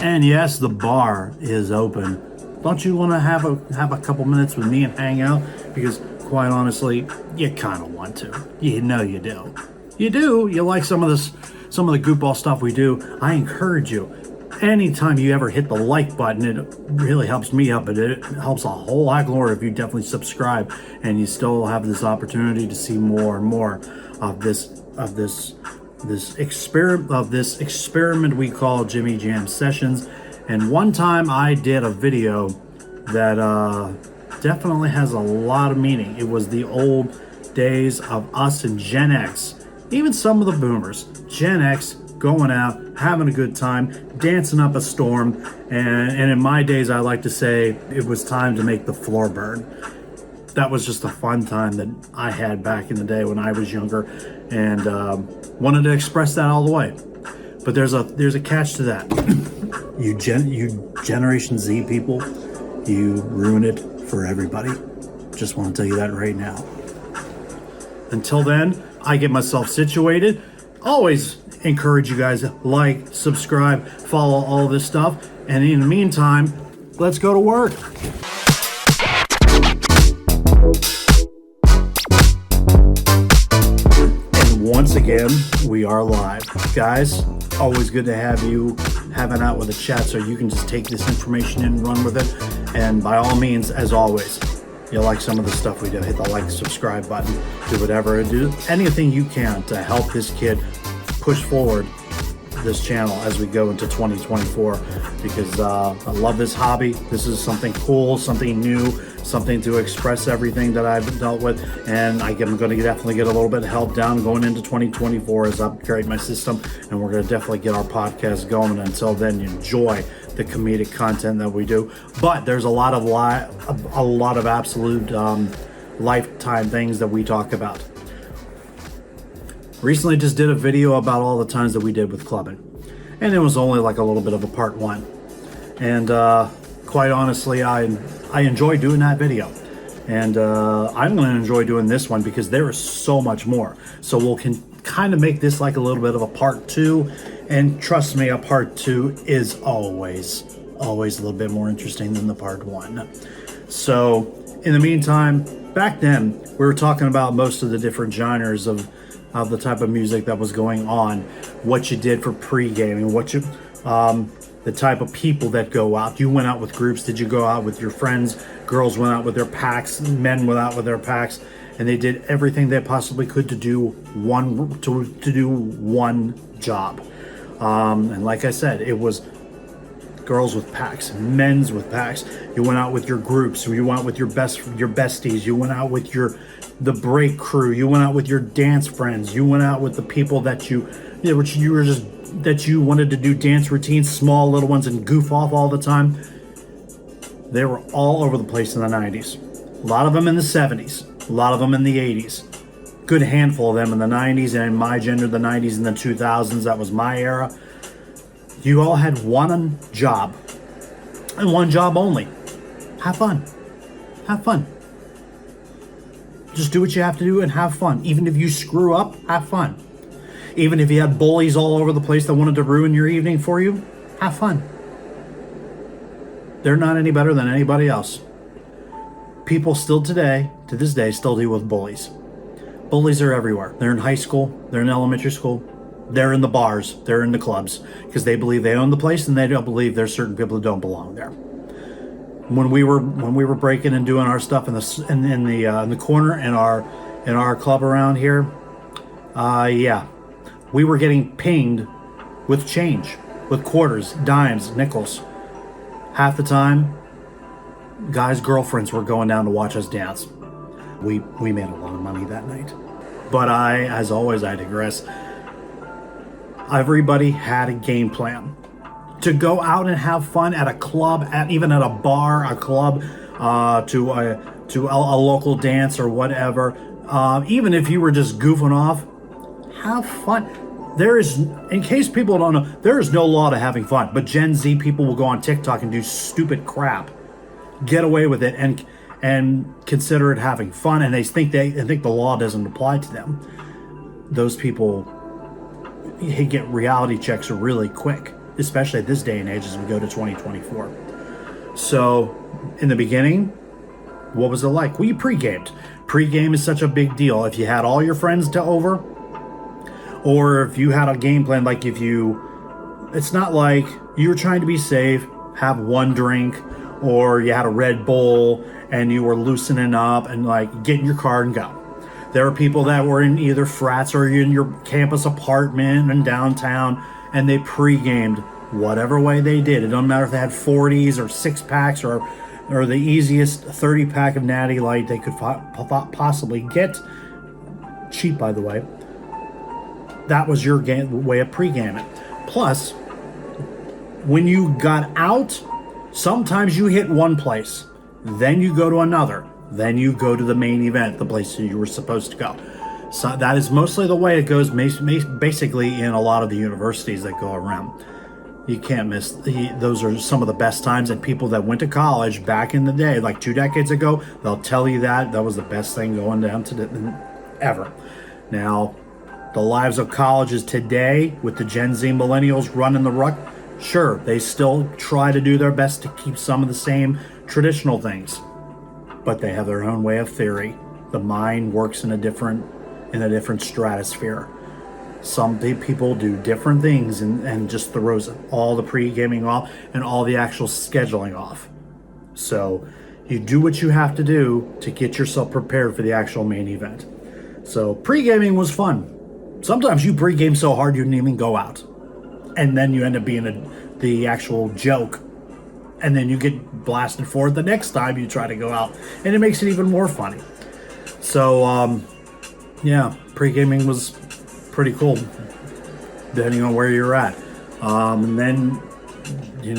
And yes, the bar is open. Don't you want to have a couple minutes with me and hang out? Because quite honestly, you kind of want to. You know you do. You do. You like some of the goofball stuff we do. I encourage you. Anytime you ever hit the like button, it really helps me out, but it helps a whole lot more if you definitely subscribe and you still have this opportunity to see more and more of this experiment we call Jimmy Jam Sessions. And one time I did a video that definitely has a lot of meaning. It was the old days of us and Gen X, even some of the boomers. Gen X going out, having a good time, dancing up a storm, and in my days, I like to say it was time to make the floor burn. That was just a fun time that I had back in the day when I was younger, and wanted to express that all the way. But there's a catch to that. You Generation Z people, you ruin it for everybody. Just want to tell you that right now. Until then, I get myself situated. Always encourage you guys to like, subscribe, follow all this stuff. And in the meantime, let's go to work. And once again, we are live. Guys, always good to have you having out with a chat so you can just take this information and run with it. And by all means, as always, you like some of the stuff we do, hit the like, subscribe button, do whatever, do anything you can to help this kid push forward this channel as we go into 2024, because I love this hobby. This is something cool, something new, something to express everything that I've dealt with, and I'm going to definitely get a little bit of help down going into 2024 as I upgrade my system, and we're going to definitely get our podcast going. Until then, enjoy the comedic content that we do, but there's a lot of absolute lifetime things that we talk about. Recently just did a video about all the times that we did with clubbing, and it was only like a little bit of a part one, and quite honestly I enjoy doing that video, and I'm going to enjoy doing this one because there is so much more. So we'll kind of make this like a little bit of a part two, and trust me, a part two is always a little bit more interesting than the part one. So in the meantime, back then we were talking about most of the different genres of the type of music that was going on, what you did for pre-gaming, what you the type of people that go out. You went out with groups. Did you go out with your friends? Girls went out with their packs, men went out with their packs, and they did everything they possibly could to do one job. And like I said, it was girls with packs, men's with packs. You went out with your groups. You went out with your besties. You went out with the break crew. You went out with your dance friends. You went out with the people that you wanted to do dance routines, small little ones, and goof off all the time. They were all over the place in the 90s. A lot of them in the 70s. A lot of them in the 80s. Good handful of them in the 90s, and in my gender, the 90s and the 2000s. That was my era. You all had one job, and one job only. Have fun. Have fun. Just do what you have to do and have fun. Even if you screw up, have fun. Even if you had bullies all over the place that wanted to ruin your evening for you, have fun. They're not any better than anybody else. People still to this day, still deal with bullies. Bullies are everywhere. They're in high school, they're in elementary school, they're in the bars, they're in the clubs, because they believe they own the place and they don't believe there's certain people who don't belong there. When we were breaking and doing our stuff in the corner in our club around here, we were getting pinged with change, with quarters, dimes, nickels. Half the time, guys' girlfriends were going down to watch us dance. We made a lot of money that night. But as always, I digress. Everybody had a game plan to go out and have fun at a club, even at a bar, a club, to a local dance or whatever. Even if you were just goofing off, have fun. In case people don't know, there is no law to having fun. But Gen Z people will go on TikTok and do stupid crap, get away with it, and consider it having fun, and they think the law doesn't apply to them. Those people get reality checks really quick. especially at this day and age as we go to 2024. So in the beginning, what was it like? Well, you pre-gamed. Pre-game is such a big deal. If you had all your friends to over, or if you had a game plan, like it's not like you were trying to be safe, have one drink, or you had a Red Bull and you were loosening up and like get in your car and go. There are people that were in either frats or in your campus apartment in downtown, and they pre-gamed whatever way they did. It doesn't matter if they had 40s or 6-packs or the easiest 30-pack of Natty Light they could possibly get. Cheap, by the way. That was your way of pre-gaming. Plus, when you got out, sometimes you hit one place, then you go to another, then you go to the main event, the place you were supposed to go. So that is mostly the way it goes, basically in a lot of the universities that go around. You can't miss. Those are some of the best times, and people that went to college back in the day, like 2 decades ago, they'll tell you that was the best thing going down to ever. Now, the lives of colleges today, with the Gen Z millennials running the ruck, sure, they still try to do their best to keep some of the same traditional things, but they have their own way of theory. The mind works in a different stratosphere. Some people do different things and just throws all the pre-gaming off and all the actual scheduling off. So you do what you have to do to get yourself prepared for the actual main event. So pre-gaming was fun. Sometimes you pre-game so hard you didn't even go out. And then you end up being the actual joke. And then you get blasted for it the next time you try to go out. And it makes it even more funny. So, yeah, pre-gaming was pretty cool, depending on where you're at. And then, you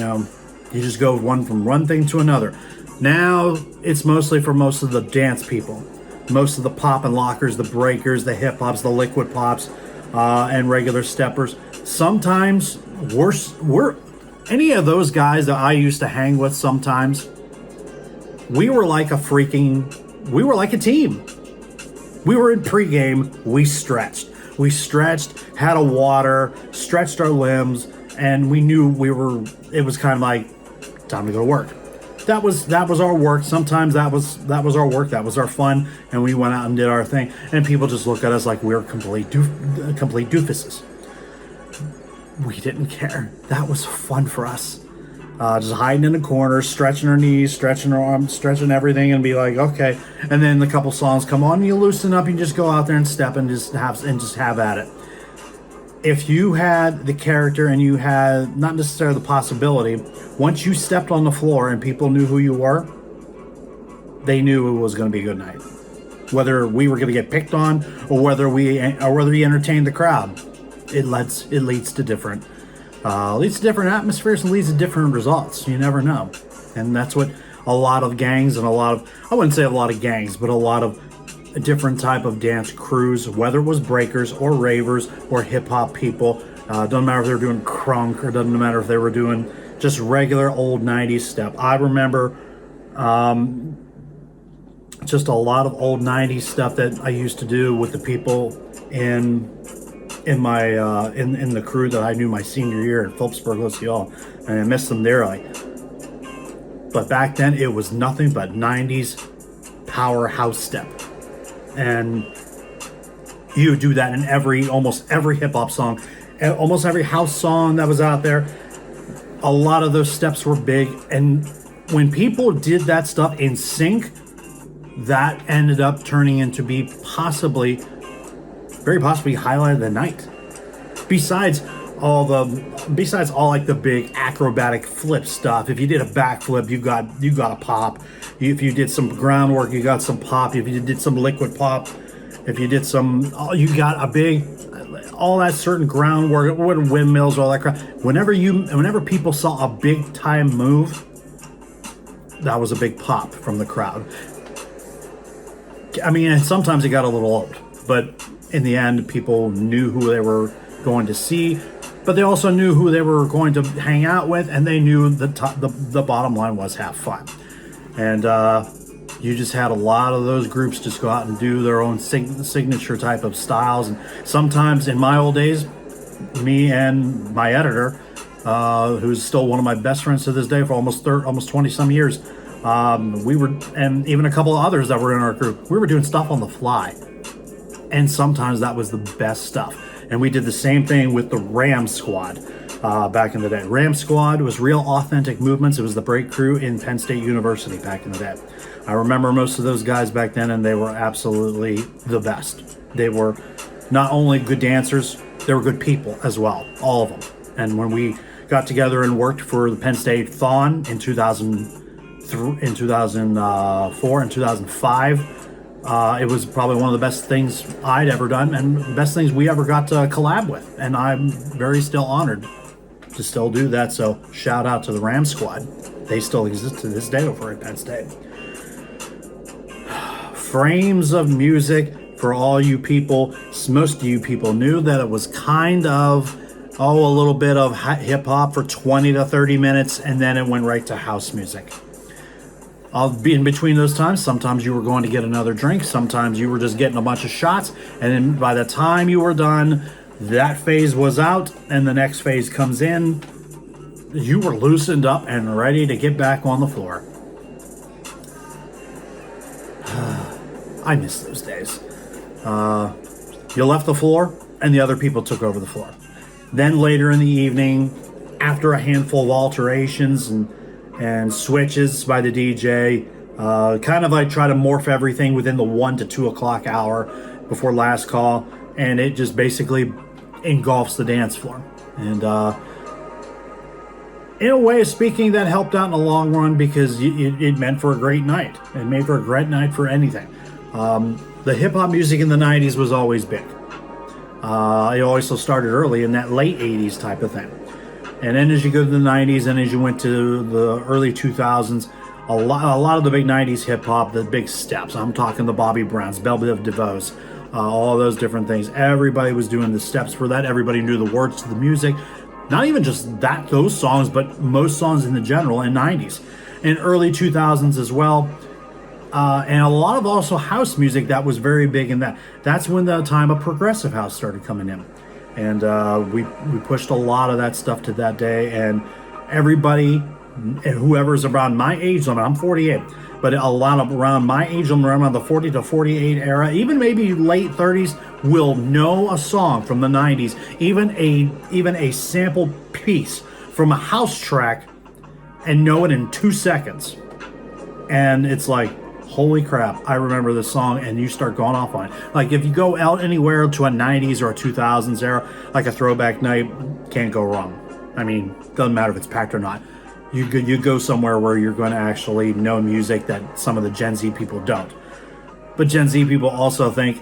just go from one thing to another. Now, it's mostly for most of the dance people. Most of the pop and lockers, the breakers, the hip-hops, the liquid pops, and regular steppers. Sometimes, we're any of those guys that I used to hang with sometimes, we were like a team. We were in pregame, we stretched. We stretched, had a water, stretched our limbs, and we knew it was kind of like time to go to work. That was our work. Sometimes that was our work, that was our fun, and we went out and did our thing. And people just look at us like we're complete doofuses. We didn't care. That was fun for us. Just hiding in the corner, stretching our knees, stretching our arms, stretching everything, and be like, okay. And then a couple songs come on, and you loosen up, and you just go out there and step and just have at it. If you had the character and you had not necessarily the possibility, once you stepped on the floor and people knew who you were, they knew it was going to be a good night. Whether we were going to get picked on or whether you entertained the crowd, it leads to different atmospheres and leads to different results. You never know. And that's what a lot of gangs and I wouldn't say a lot of gangs, but a lot of different type of dance crews, whether it was breakers or ravers or hip-hop people, doesn't matter if they were doing crunk or doesn't matter if they were doing just regular old 90s step. I remember just a lot of old 90s stuff that I used to do with the people in my in the crew that I knew my senior year at Phillipsburg Luciole, and I missed them dearly. But back then it was nothing but 90s power house step, and you would do that in almost every hip hop song, almost every house song that was out there. A lot of those steps were big, and when people did that stuff in sync, that ended up turning into be very possibly highlight of the night. Besides all like the big acrobatic flip stuff. If you did a backflip, you got a pop. If you did some groundwork, you got some pop. If you did some liquid pop, if you did you got a big, all that certain groundwork, windmills, all that crap. Whenever people saw a big time move, that was a big pop from the crowd. I mean, and sometimes it got a little old, but in the end, people knew who they were going to see, but they also knew who they were going to hang out with, and they knew the bottom line was have fun. And you just had a lot of those groups just go out and do their own signature type of styles. And sometimes in my old days, me and my editor, who's still one of my best friends to this day for almost 20 some years. We were, and even a couple of others that were in our group, we were doing stuff on the fly. And sometimes that was the best stuff. And we did the same thing with the Ram Squad back in the day. Ram Squad was real authentic movements. It was the break crew in Penn State University back in the day. I remember most of those guys back then, and they were absolutely the best. They were not only good dancers, they were good people as well, all of them. And when we got together and worked for the Penn State Fawn in 2004 and 2005, it was probably one of the best things I'd ever done, and the best things we ever got to collab with. And I'm very still honored to still do that. So shout out to the Ram Squad. They still exist to this day over at Penn State. Frames of music for all you people. Most of you people knew that it was kind of, a little bit of hip hop for 20 to 30 minutes, and then it went right to house music. I'll be in between those times. Sometimes you were going to get another drink. Sometimes you were just getting a bunch of shots. And then by the time you were done, that phase was out and the next phase comes in. You were loosened up and ready to get back on the floor. I miss those days. You left the floor and the other people took over the floor. Then later in the evening, after a handful of alterations and switches by the DJ, kind of like try to morph everything within the 1 to 2 o'clock hour before last call, and it just basically engulfs the dance floor. And in a way of speaking, that helped out in the long run because it meant for a great night. It made for a great night for anything. The hip-hop music in the 90s was always big. It also started early in that late 80s type of thing. And then as you go to the 90s and as you went to the early 2000s, a lot of the big 90s hip-hop, the big steps, I'm talking the Bobby Browns, Belle Biv DeVoe's, all those different things. Everybody was doing the steps for that. Everybody knew the words to the music. Not even just those songs, but most songs in the general in 90s. In early 2000s as well. And a lot of also house music that was very big in that. That's when the time of progressive house started coming in. And we pushed a lot of that stuff to that day. And everybody, whoever's around my age limit, I'm 48, but a lot of around my age limit, around the 40 to 48 era, even maybe late 30s, will know a song from the 90s, even a sample piece from a house track, and know it in 2 seconds. And it's like, holy crap, I remember this song, and you start going off on it. Like if you go out anywhere to a 90s or a 2000s era, like a throwback night, can't go wrong. I mean, doesn't matter if it's packed or not. You go somewhere where you're going to actually know music that some of the Gen Z people don't. But Gen Z people also think,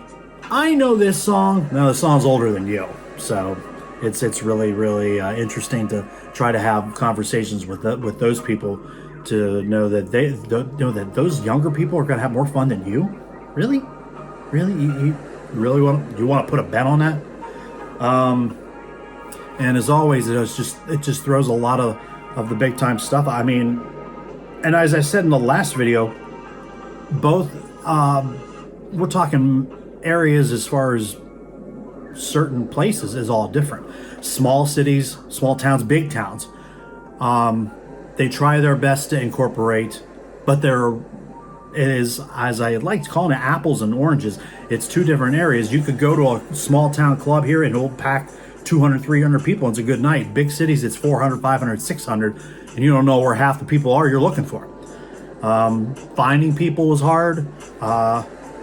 I know this song. No, the song's older than you. So it's really, really interesting to try to have conversations with those people, to know that that those younger people are going to have more fun than you. Really you really want to put a bet on that? And as always, it just throws a lot of the big time stuff. I mean, and as I said in the last video, both we're talking areas as far as certain places is all different. Small cities, small towns, big towns. They try their best to incorporate, but it is, as I like calling it, apples and oranges. It's two different areas. You could go to a small town club here and it'll pack 200, 300 people. It's a good night. Big cities, it's 400, 500, 600, and you don't know where half the people are you're looking for. Finding people is hard.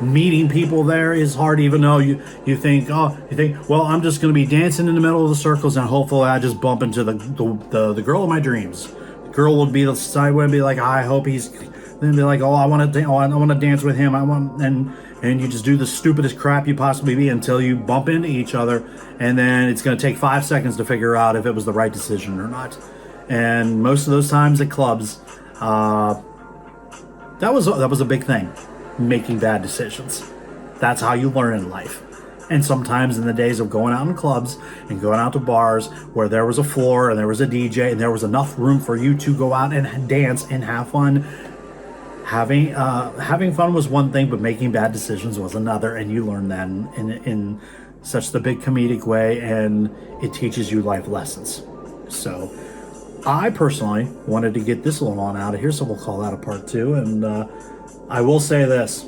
Meeting people there is hard, even though you think, well, I'm just going to be dancing in the middle of the circles and hopefully I just bump into the girl of my dreams. The girl will be the side way and be like, I hope he's, then be like, I want to dance with him. And you just do the stupidest crap you possibly be until you bump into each other, and then it's going to take 5 seconds to figure out if it was the right decision or not. And most of those times at clubs, that was a big thing. Making bad decisions. That's how you learn in life. And sometimes in the days of going out in clubs and going out to bars where there was a floor and there was a DJ and there was enough room for you to go out and dance and have fun, having fun was one thing, but making bad decisions was another. And you learn that in such the big comedic way, and it teaches you life lessons. So I personally wanted to get this little one out of here, so we'll call that a part 2. And I will say this.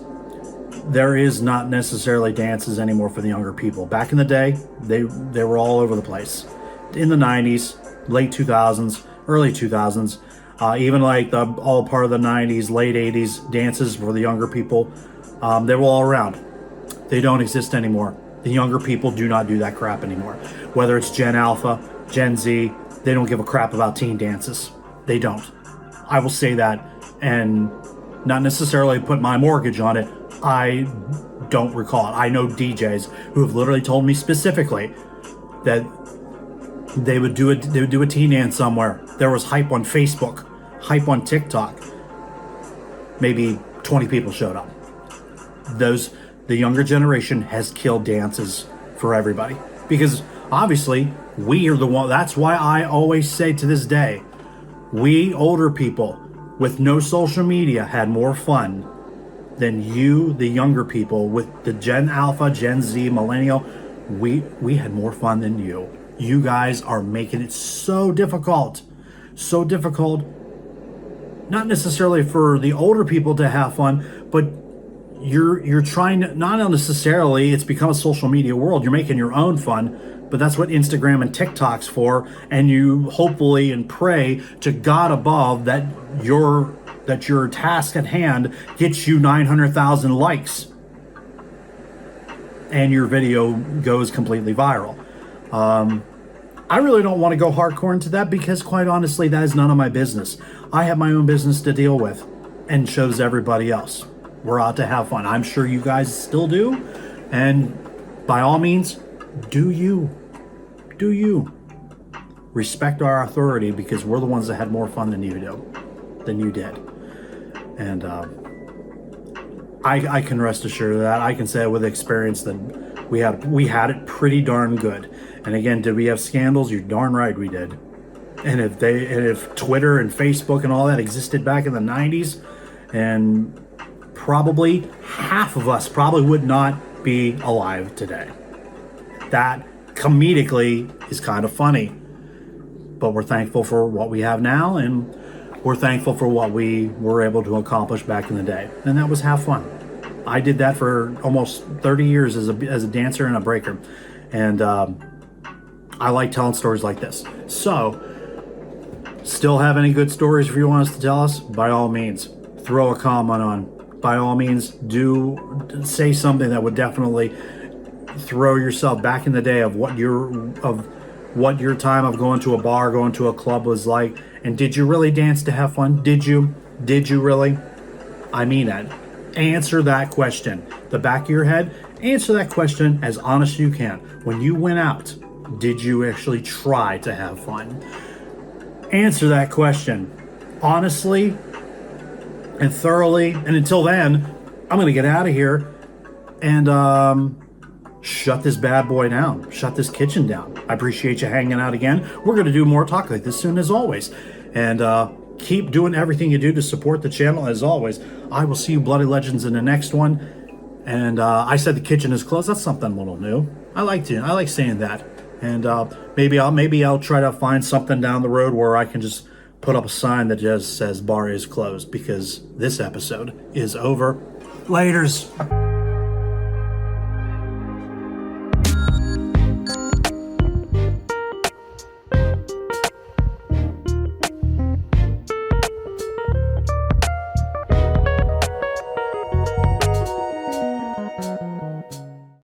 There is not necessarily dances anymore for the younger people. Back in the day, they were all over the place. In the 90s, late 2000s, early 2000s, even like all part of the 90s, late 80s, dances for the younger people, they were all around. They don't exist anymore. The younger people do not do that crap anymore. Whether it's Gen Alpha, Gen Z, they don't give a crap about teen dances. They don't. I will say that, and not necessarily put my mortgage on it. I don't recall it. I know DJs who have literally told me specifically that they would do a teen dance somewhere. There was hype on Facebook, hype on TikTok. Maybe 20 people showed up. The younger generation has killed dances for everybody, because obviously we are the one. That's why I always say to this day, we older people with no social media had more fun than you, the younger people with the Gen Alpha, Gen Z, Millennial. We had more fun than you. You guys are making it so difficult. So difficult. Not necessarily for the older people to have fun, but you're trying to, not necessarily, it's become a social media world. You're making your own fun, but that's what Instagram and TikTok's for. And you hopefully and pray to God above that your task at hand gets you 900,000 likes and your video goes completely viral. I really don't want to go hardcore into that, because quite honestly, that is none of my business. I have my own business to deal with, and shows everybody else. We're out to have fun. I'm sure you guys still do. And by all means, do you. Do you. Respect our authority, because we're the ones that had more fun than you did. And I can rest assured of that. I can say with experience that we had it pretty darn good. And again, did we have scandals? You're darn right we did. And if Twitter and Facebook and all that existed back in the 90s, and probably half of us probably would not be alive today. That comedically is kind of funny. But we're thankful for what we have now, and we're thankful for what we were able to accomplish back in the day. And that was have fun. I did that for almost 30 years as a dancer and a breaker. And I like telling stories like this. So, still have any good stories if you want us to tell us? By all means, throw a comment on. By all means, do say something that would definitely throw yourself back in the day of what your time of going to a bar, going to a club was like. And did you really dance to have fun? Did you really? I mean it. Answer that question. The back of your head, answer that question as honest as you can. When you went out, did you actually try to have fun? Answer that question honestly and thoroughly. And until then, I'm going to get out of here and shut this bad boy down. Shut this kitchen down. I appreciate you hanging out again. We're going to do more talk like this soon, as always. And keep doing everything you do to support the channel, as always. I will see you Bloody Legends in the next one. And I said the kitchen is closed. That's something a little new. I like saying that. And maybe I'll try to find something down the road where I can just put up a sign that just says bar is closed, because this episode is over. Laters.